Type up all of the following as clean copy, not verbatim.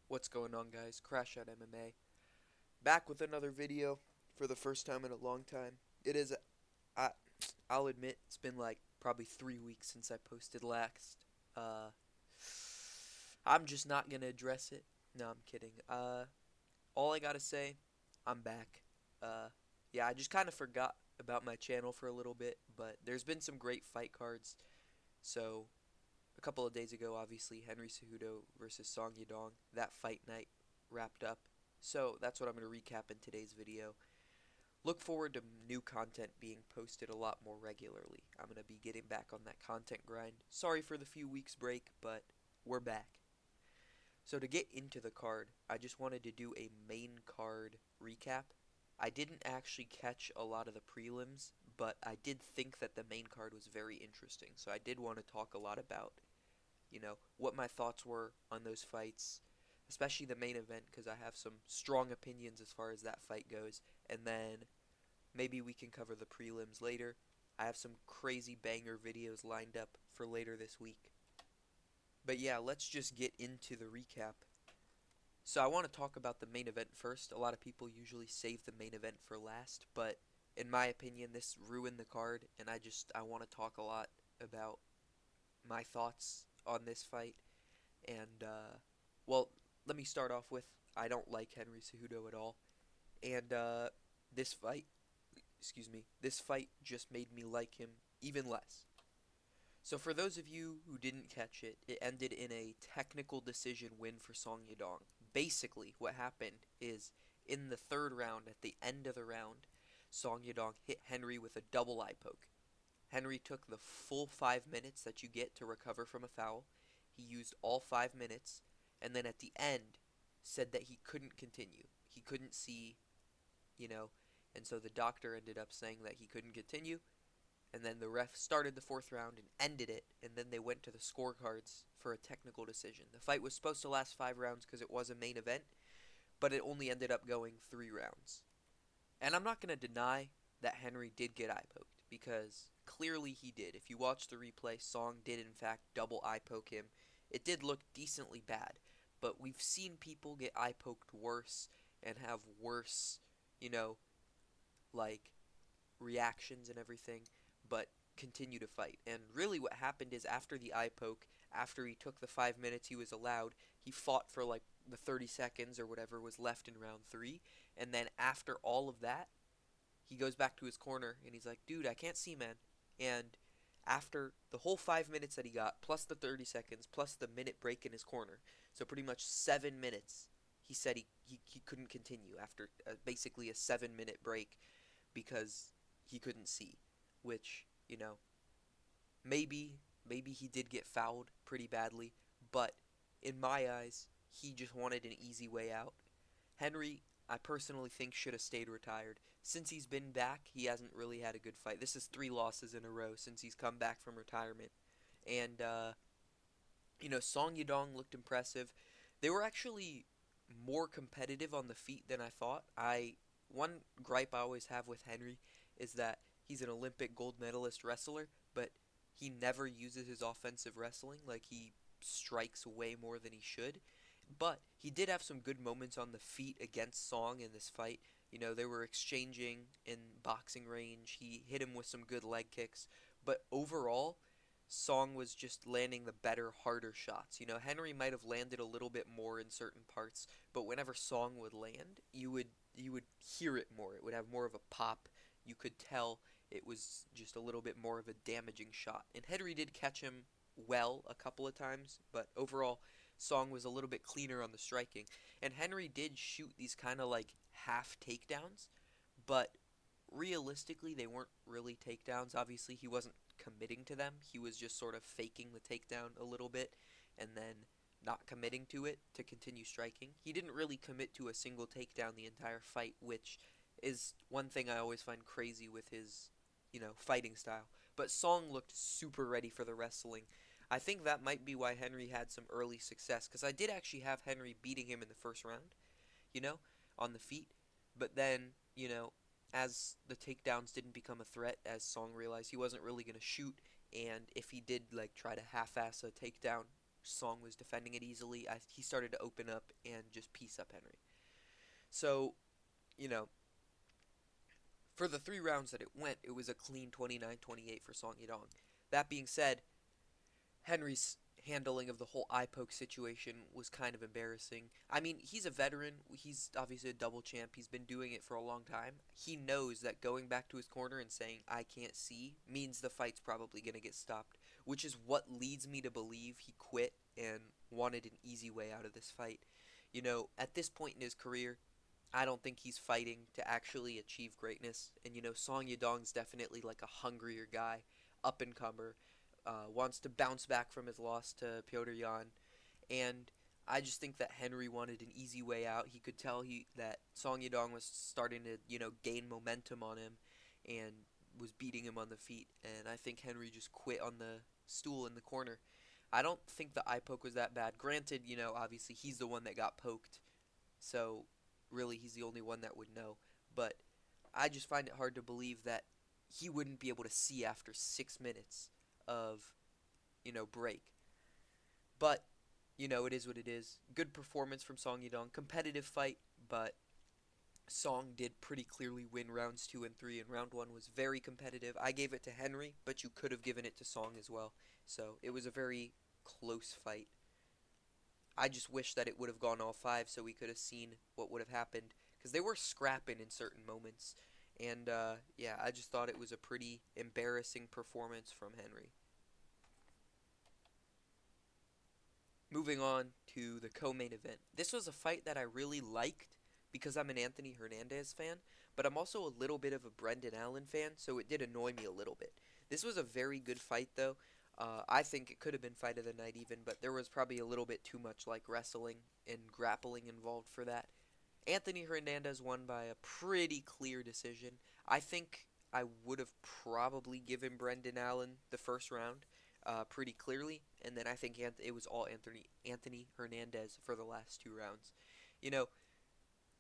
What's going on, guys? Crash Out MMA. Back with another video for the first time in a long time. I, I'll admit, it's been like probably 3 weeks since I posted last. Uh, I'm just not gonna address it. No, I'm kidding. All I gotta say, I'm back. Uh, yeah, I just kind of forgot about my channel for a little bit, but there's been some great fight cards. So, a couple of days ago, obviously, Henry Cejudo versus Song Yadong. That fight night wrapped up. So that's what I'm going to recap in today's video. Look forward to new content being posted a lot more regularly. I'm going to be getting back on that content grind. Sorry for the few weeks break, but we're back. So to get into the card, I just wanted to do a main card recap. I didn't actually catch a lot of the prelims, but I did think that the main card was very interesting. So I did want to talk a lot about what my thoughts were on those fights, especially the main event, because I have some strong opinions as far as that fight goes. And then maybe we can cover the prelims later. I have some crazy banger videos lined up for later this week. But yeah, let's just get into the recap. So I want to talk about the main event first. A lot of people usually save the main event for last, but in my opinion, this ruined the card, and I want to talk a lot about my thoughts on this fight. And, well, let me start off with I don't like Henry Cejudo at all. And, this fight, this fight just made me like him even less. So, for those of you who didn't catch it, it ended in a technical decision win for Song Yadong. Basically, what happened is in the third round, at the end of the round, Song Yadong hit Henry with a double eye poke. Henry took the full 5 minutes that you get to recover from a foul. He used all 5 minutes, and then at the end said that he couldn't continue. He couldn't see, you know, and so the doctor ended up saying that he couldn't continue, and then the ref started the fourth round and ended it, and then they went to the scorecards for a technical decision. The fight was supposed to last 5 rounds because it was a main event, but it only ended up going 3 rounds. And I'm not going to deny that Henry did get eye poked, because clearly he did. If you watch the replay, Song did in fact double eye poke him. It did look decently bad, but we've seen people get eye poked worse and have worse, you know, like reactions and everything, but continue to fight. And really what happened is after the eye poke, after he took the 5 minutes he was allowed, he fought for like the 30 seconds or whatever was left in round 3, and then after all of that, he goes back to his corner and he's like, dude, I can't see, man. And after the whole 5 minutes that he got, plus the 30 seconds, plus the minute break in his corner, so pretty much 7 minutes, he said he couldn't continue after basically a 7 minute break because he couldn't see. Which, maybe, maybe he did get fouled pretty badly, but in my eyes, he just wanted an easy way out. Henry, I personally think, should have stayed retired. Since he's been back, he hasn't really had a good fight. This is 3 losses in a row since he's come back from retirement. And, Song Yadong looked impressive. They were actually more competitive on the feet than I thought. One gripe I always have with Henry is that he's an Olympic gold medalist wrestler, but he never uses his offensive wrestling. Like, he strikes way more than he should. But he did have some good moments on the feet against Song in this fight. They were exchanging in boxing range. He hit him with some good leg kicks. But overall, Song was just landing the better, harder shots. Henry might have landed a little bit more in certain parts, but whenever Song would land, you would hear it more. It would have more of a pop. You could tell it was just a little bit more of a damaging shot. And Henry did catch him well a couple of times, but overall, Song was a little bit cleaner on the striking. And Henry did shoot these kind of like half takedowns, but realistically, they weren't really takedowns. Obviously, he wasn't committing to them. He was just sort of faking the takedown a little bit and then not committing to it to continue striking. He didn't really commit to a single takedown the entire fight, which is one thing I always find crazy with his, fighting style. But Song looked super ready for the wrestling. I think that might be why Henry had some early success, because I did actually have Henry beating him in the first round, you know, on the feet. But then, as the takedowns didn't become a threat, as Song realized he wasn't really going to shoot, and if he did, like, try to half-ass a takedown, Song was defending it easily, he started to open up and just piece up Henry. So, you know, for the 3 rounds that it went, it was a clean 29-28 for Song Yadong. That being said, Henry's handling of the whole eye poke situation was kind of embarrassing. I mean, he's a veteran. He's obviously a double champ. He's been doing it for a long time. He knows that going back to his corner and saying, I can't see, means the fight's probably going to get stopped, which is what leads me to believe he quit and wanted an easy way out of this fight. You know, at this point in his career, I don't think he's fighting to actually achieve greatness. And, you know, Song Yadong's definitely like a hungrier guy, up and comer, wants to bounce back from his loss to Piotr Jan. And I just think that Henry wanted an easy way out. He could tell that Song Yadong was starting to, gain momentum on him and was beating him on the feet. And I think Henry just quit on the stool in the corner. I don't think the eye poke was that bad. Granted, obviously he's the one that got poked. So really he's the only one that would know. But I just find it hard to believe that he wouldn't be able to see after 6 minutes of, break. But, it is what it is. Good performance from Song Yadong. Competitive fight, but Song did pretty clearly win rounds 2 and 3, and round 1 was very competitive. I gave it to Henry, but you could have given it to Song as well. So it was a very close fight. I just wish that it would have gone all 5 so we could have seen what would have happened, because they were scrapping in certain moments. And, yeah, I just thought it was a pretty embarrassing performance from Henry. Moving on to the co-main event. This was a fight that I really liked because I'm an Anthony Hernandez fan, but I'm also a little bit of a Brendan Allen fan, so it did annoy me a little bit. This was a very good fight, though. I think it could have been fight of the night even, but there was probably a little bit too much like wrestling and grappling involved for that. Anthony Hernandez won by a pretty clear decision. I think I would have probably given Brendan Allen the first round pretty clearly, and then I think it was all Anthony Hernandez for the last 2 rounds. You know,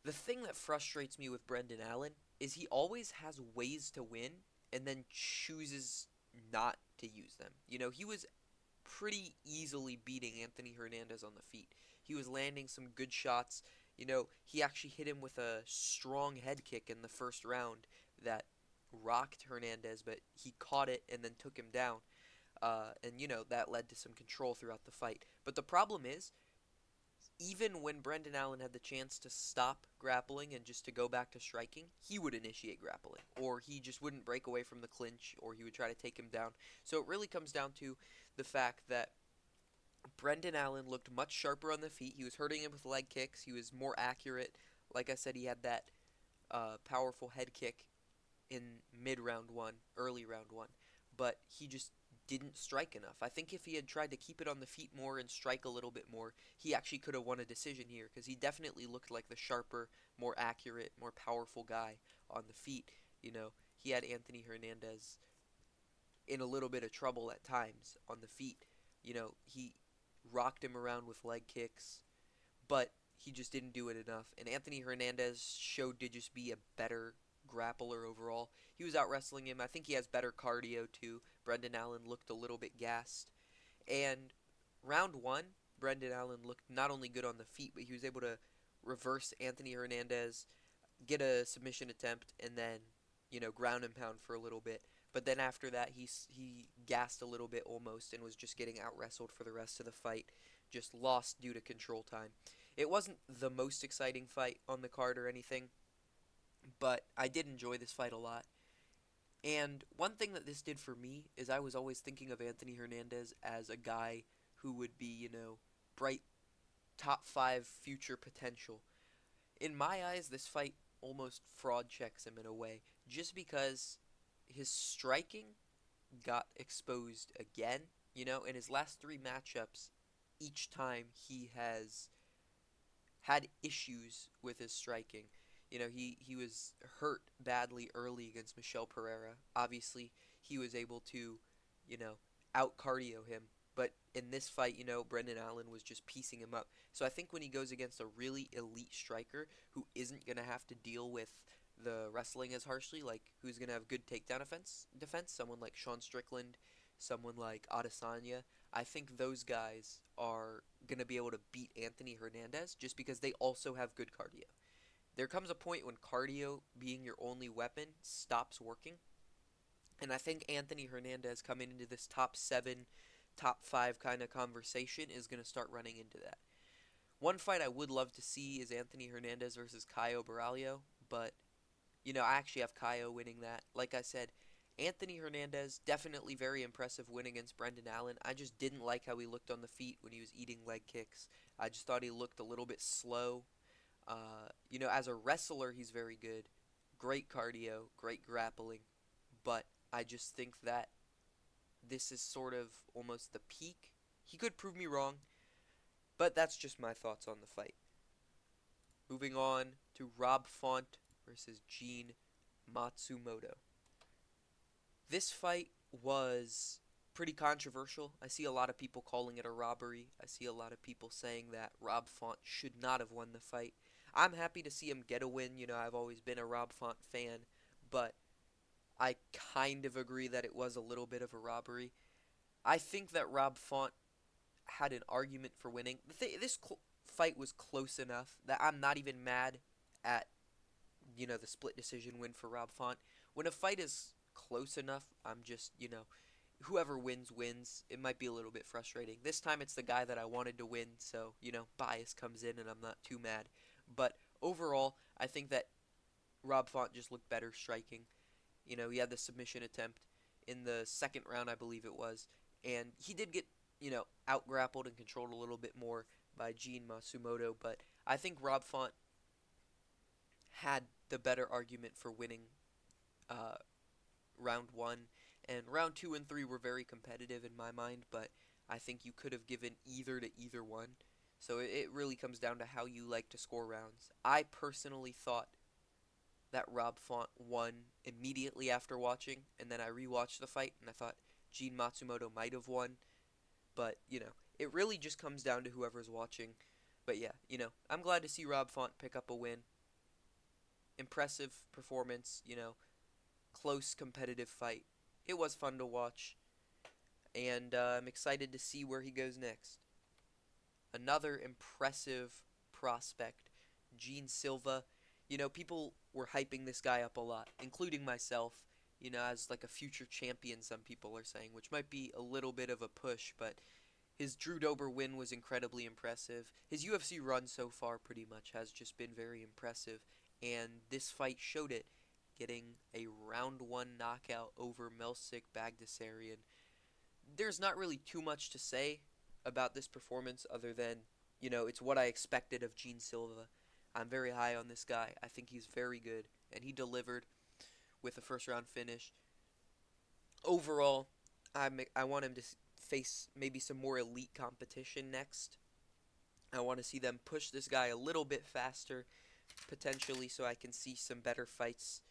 the thing that frustrates me with Brendan Allen is he always has ways to win and then chooses not to use them. He was pretty easily beating Anthony Hernandez on the feet. He was landing some good shots. He actually hit him with a strong head kick in the first round that rocked Hernandez, but he caught it and then took him down. And that led to some control throughout the fight. But the problem is, even when Brendan Allen had the chance to stop grappling and just to go back to striking, he would initiate grappling. Or he just wouldn't break away from the clinch, or he would try to take him down. So it really comes down to the fact that Brendan Allen looked much sharper on the feet. He was hurting him with leg kicks. He was more accurate. Like I said, he had that powerful head kick in mid-round 1, early round 1. But he just didn't strike enough. I think if he had tried to keep it on the feet more and strike a little bit more, he actually could have won a decision here, because he definitely looked like the sharper, more accurate, more powerful guy on the feet. He had Anthony Hernandez in a little bit of trouble at times on the feet. He rocked him around with leg kicks, but he just didn't do it enough. And Anthony Hernandez showed to just be a better grappler overall. He was out wrestling him. I think he has better cardio too. Brendan Allen looked a little bit gassed. And round 1, Brendan Allen looked not only good on the feet, but he was able to reverse Anthony Hernandez, get a submission attempt, and then, ground and pound for a little bit. But then after that, he gassed a little bit almost and was just getting out-wrestled for the rest of the fight. Just lost due to control time. It wasn't the most exciting fight on the card or anything, but I did enjoy this fight a lot. And one thing that this did for me is I was always thinking of Anthony Hernandez as a guy who would be, bright top 5 future potential. In my eyes, this fight almost fraud checks him in a way, just because his striking got exposed again. In his last 3 matchups, each time he has had issues with his striking. He was hurt badly early against Michel Pereira. Obviously, he was able to, out-cardio him. But in this fight, Brendan Allen was just piecing him up. So I think when he goes against a really elite striker who isn't going to have to deal with the wrestling as harshly, like who's going to have good takedown defense, someone like Sean Strickland, someone like Adesanya, I think those guys are going to be able to beat Anthony Hernandez just because they also have good cardio. There comes a point when cardio being your only weapon stops working. And I think Anthony Hernandez coming into this top 7, top 5 kind of conversation is going to start running into that. One fight I would love to see is Anthony Hernandez versus Caio Borralho, but I actually have Caio winning that. Like I said, Anthony Hernandez, definitely very impressive win against Brendan Allen. I just didn't like how he looked on the feet when he was eating leg kicks. I just thought he looked a little bit slow. As a wrestler, he's very good. Great cardio, great grappling. But I just think that this is sort of almost the peak. He could prove me wrong, but that's just my thoughts on the fight. Moving on to Rob Font versus Gene Matsumoto. This fight was pretty controversial. I see a lot of people calling it a robbery. I see a lot of people saying that Rob Font should not have won the fight. I'm happy to see him get a win. I've always been a Rob Font fan, but I kind of agree that it was a little bit of a robbery. I think that Rob Font had an argument for winning. This fight was close enough that I'm not even mad at the split decision win for Rob Font. When a fight is close enough, I'm just, whoever wins, wins. It might be a little bit frustrating. This time it's the guy that I wanted to win, so, bias comes in and I'm not too mad. But overall, I think that Rob Font just looked better striking. He had the submission attempt in the second round, I believe it was, and he did get, out grappled and controlled a little bit more by Gene Matsumoto, but I think Rob Font had the better argument for winning round 1, and round 2 and 3 were very competitive in my mind, but I think you could have given either to either one. So it really comes down to how you like to score rounds. I personally thought that Rob Font won immediately after watching, and then I rewatched the fight, and I thought Gene Matsumoto might have won. But, it really just comes down to whoever's watching. But yeah, I'm glad to see Rob Font pick up a win. Impressive performance, close competitive fight. It was fun to watch, and I'm excited to see where he goes next. Another impressive prospect, Gene Silva. People were hyping this guy up a lot, including myself, as like a future champion, some people are saying, which might be a little bit of a push, but his Drew Dober win was incredibly impressive. His UFC run so far pretty much has just been very impressive, and this fight showed it, getting a round 1 knockout over Melsik Bagdasaryan. There's not really too much to say about this performance other than, it's what I expected of Gene Silva. I'm very high on this guy. I think he's very good, and he delivered with a first-round finish. Overall, I want him to face maybe some more elite competition next. I want to see them push this guy a little bit faster, potentially, so I can see some better fights,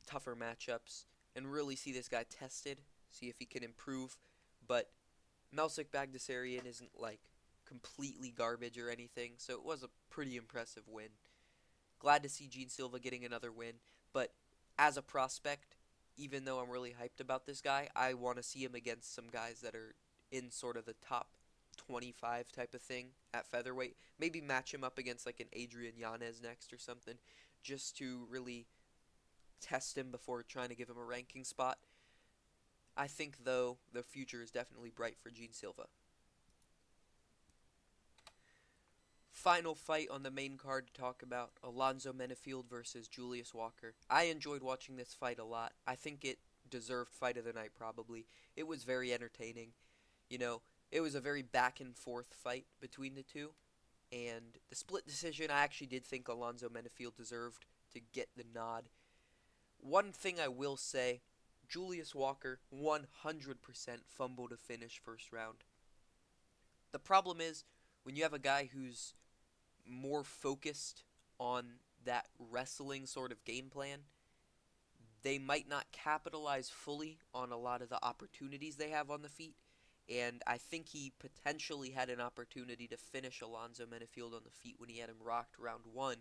tougher matchups, and really see this guy tested, see if he can improve. But Melsik Bagdasaryan isn't, completely garbage or anything, so it was a pretty impressive win. Glad to see Gene Silva getting another win, but as a prospect, even though I'm really hyped about this guy, I want to see him against some guys that are in sort of the top 25 type of thing at featherweight. Maybe match him up against like an Adrian Yanez next or something, just to really test him before trying to give him a ranking spot. I think, though, the future is definitely bright for Gene Silva. Final fight on the main card to talk about, Alonzo Menifield versus Julius Walker. I enjoyed watching this fight a lot. I think it deserved fight of the night, probably. It was very entertaining. It was a very back and forth fight between the two. And the split decision, I actually did think Alonzo Menifield deserved to get the nod. One thing I will say, Julius Walker 100% fumbled to finish first round. The problem is, when you have a guy who's more focused on that wrestling sort of game plan, they might not capitalize fully on a lot of the opportunities they have on the feet. And I think he potentially had an opportunity to finish Alonzo Menifield on the feet when he had him rocked round 1.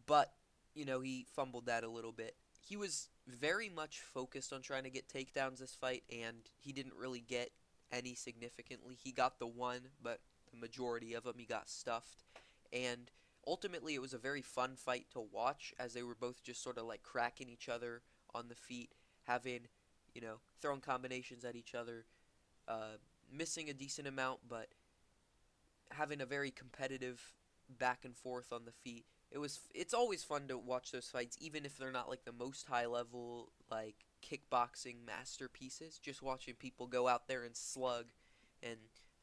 But, he fumbled that a little bit. He was very much focused on trying to get takedowns this fight, and he didn't really get any significantly. He got the one, but the majority of them he got stuffed. And ultimately, it was a very fun fight to watch as they were both just sort of like cracking each other on the feet, having, throwing combinations at each other, uh, missing a decent amount, but having a very competitive back and forth on the feet. It's always fun to watch those fights, even if they're not like the most high level like kickboxing masterpieces. Just watching people go out there and slug and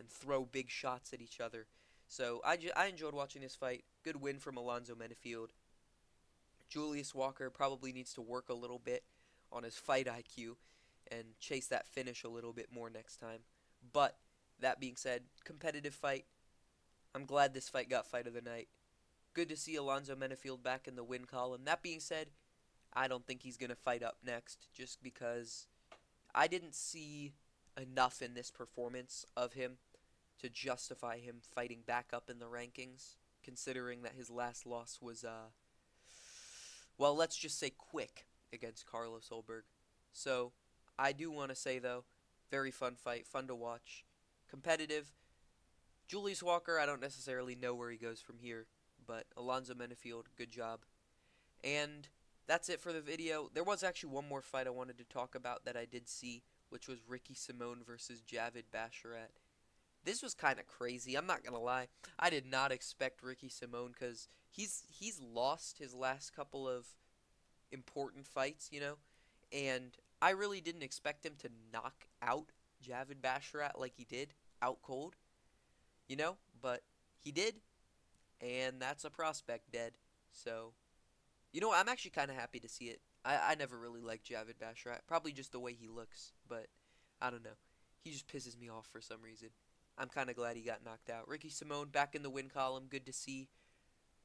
throw big shots at each other. So I enjoyed watching this fight. Good win from Alonzo Menafield. Julius Walker probably needs to work a little bit on his fight IQ and chase that finish a little bit more next time. But that being said, competitive fight. I'm glad this fight got fight of the night. Good to see Alonzo Menafield back in the win column. That being said, I don't think he's going to fight up next just because I didn't see enough in this performance of him to justify him fighting back up in the rankings, considering that his last loss was, well, let's just say quick against Carlos Ulberg. So, I do want to say, though, very fun fight, fun to watch, competitive. Julius Walker, I don't necessarily know where he goes from here, but Alonzo Menafield, good job. And that's it for the video. There was actually one more fight I wanted to talk about that I did see, which was Ricky Simone versus Javid Basharat. This was kind of crazy, I'm not going to lie. I did not expect Ricky Simone because he's lost his last couple of important fights, and I really didn't expect him to knock out Javid Basharat like he did, out cold, but he did, and that's a prospect dead. So, I'm actually kind of happy to see it. I never really liked Javid Basharat, probably just the way he looks, but I don't know. He just pisses me off for some reason. I'm kind of glad he got knocked out. Ricky Simone back in the win column, good to see.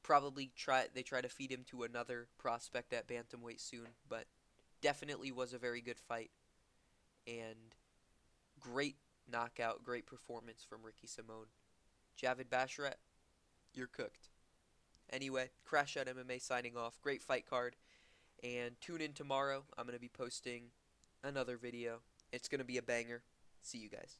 Probably they try to feed him to another prospect at bantamweight soon, but definitely was a very good fight. And great knockout, great performance from Ricky Simone. Javid Basharat, you're cooked. Anyway, Crash Out MMA signing off. Great fight card. And tune in tomorrow. I'm going to be posting another video. It's going to be a banger. See you guys.